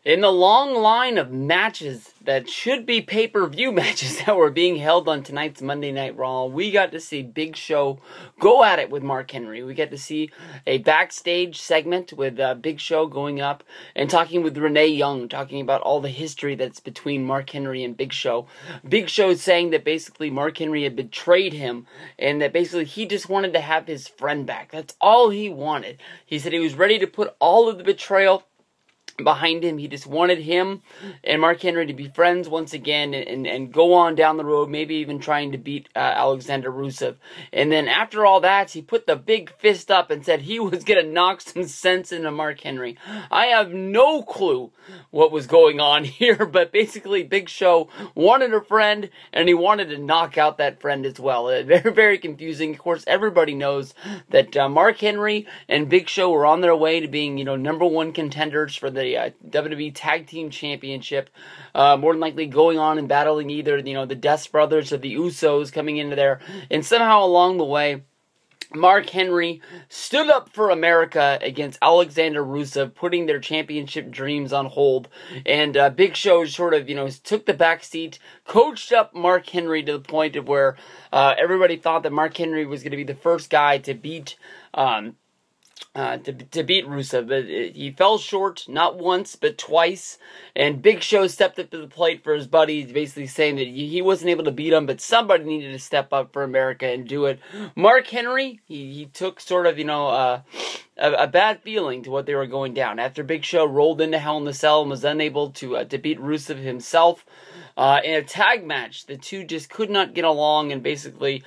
In the long line of matches that should be pay-per-view matches that were being held on tonight's Monday Night Raw, we got to see Big Show go at it with Mark Henry. We got to see a backstage segment with Big Show going up and talking with Renee Young, talking about all the history that's between Mark Henry and Big Show. Big Show saying that basically Mark Henry had betrayed him and that basically he just wanted to have his friend back. That's all he wanted. He said he was ready to put all of the betrayal behind him. He just wanted him and Mark Henry to be friends once again and go on down the road, maybe even trying to beat Alexander Rusev. And then after all that, he put the big fist up and said he was going to knock some sense into Mark Henry. I have no clue what was going on here, but basically Big Show wanted a friend and he wanted to knock out that friend as well. Very, very confusing. Of course, everybody knows that Mark Henry and Big Show were on their way to being, #1 contenders for the WWE Tag Team Championship, more than likely going on and battling either, the Death Brothers or the Usos coming into there, and somehow along the way, Mark Henry stood up for America against Alexander Rusev, putting their championship dreams on hold, and Big Show sort of, took the back seat, coached up Mark Henry to the point of where everybody thought that Mark Henry was going to be the first guy to beat Rusev, but he fell short not once but twice, and Big Show stepped up to the plate for his buddy, basically saying that he wasn't able to beat him, but somebody needed to step up for America and do it. Mark Henry, he took sort of, a bad feeling to what they were going down. After Big Show rolled into Hell in the Cell and was unable to beat Rusev himself, in a tag match, the two just could not get along, and basically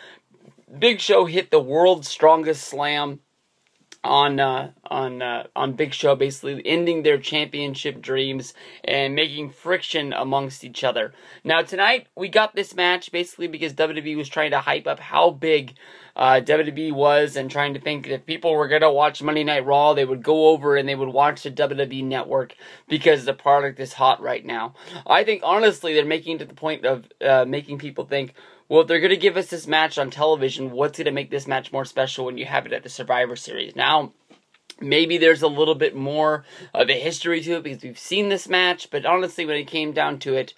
Big Show hit the world's strongest slam on Big Show, basically ending their championship dreams and making friction amongst each other. Now tonight we got this match basically because WWE was trying to hype up how big WWE was and trying to think that if people were going to watch Monday Night Raw, they would go over and they would watch the WWE Network because the product is hot right now. I think honestly they're making it to the point of making people think, well, if they're going to give us this match on television, what's going to make this match more special when you have it at the Survivor Series? Now, maybe there's a little bit more of a history to it because we've seen this match, but honestly, when it came down to it,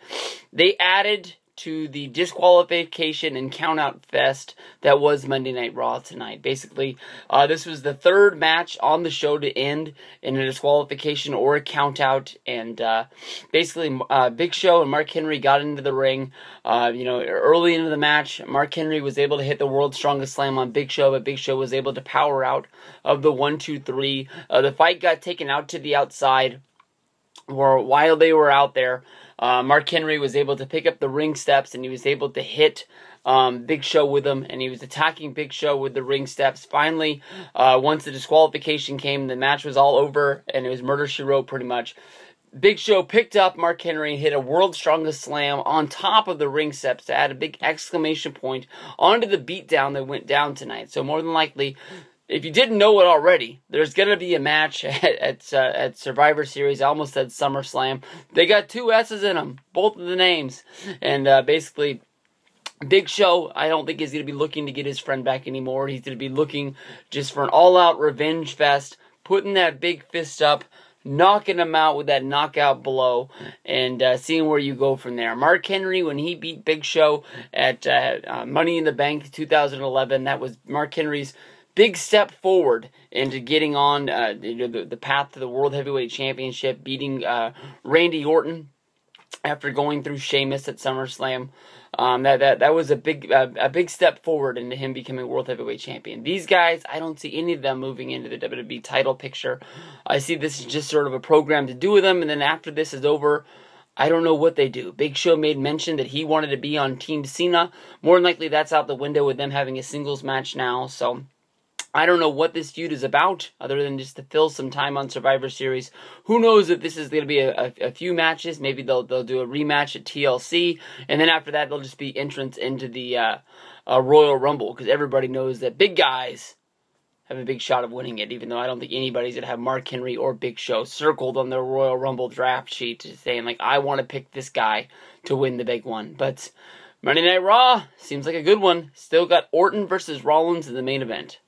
they added to the disqualification and count-out fest that was Monday Night Raw tonight. Basically, this was the third match on the show to end in a disqualification or a count-out, and basically, Big Show and Mark Henry got into the ring. Early into the match, Mark Henry was able to hit the world's strongest slam on Big Show, but Big Show was able to power out of the 1-2-3. The fight got taken out to the outside, while they were out there. Mark Henry was able to pick up the ring steps and he was able to hit Big Show with them, and he was attacking Big Show with the ring steps. Finally, once the disqualification came, the match was all over and it was murder she wrote pretty much. Big Show picked up Mark Henry and hit a world's strongest slam on top of the ring steps to add a big exclamation point onto the beatdown that went down tonight. So more than likely, if you didn't know it already, there's going to be a match at Survivor Series. I almost said SummerSlam. They got two S's in them, both of the names. And basically, Big Show, I don't think he's going to be looking to get his friend back anymore. He's going to be looking just for an all-out revenge fest, putting that big fist up, knocking him out with that knockout blow, and seeing where you go from there. Mark Henry, when he beat Big Show at Money in the Bank 2011, that was Mark Henry's big step forward into getting on the path to the World Heavyweight Championship, beating Randy Orton after going through Sheamus at SummerSlam. That was a big step forward into him becoming World Heavyweight Champion. These guys, I don't see any of them moving into the WWE title picture. I see this as just sort of a program to do with them, and then after this is over, I don't know what they do. Big Show made mention that he wanted to be on Team Cena. More than likely, that's out the window with them having a singles match now, so I don't know what this feud is about, other than just to fill some time on Survivor Series. Who knows if this is going to be a few matches. Maybe they'll do a rematch at TLC, and then after that, they'll just be entrance into the Royal Rumble, because everybody knows that big guys have a big shot of winning it, even though I don't think anybody's going to have Mark Henry or Big Show circled on their Royal Rumble draft sheet saying, like, I want to pick this guy to win the big one. But Monday Night Raw seems like a good one. Still got Orton versus Rollins in the main event.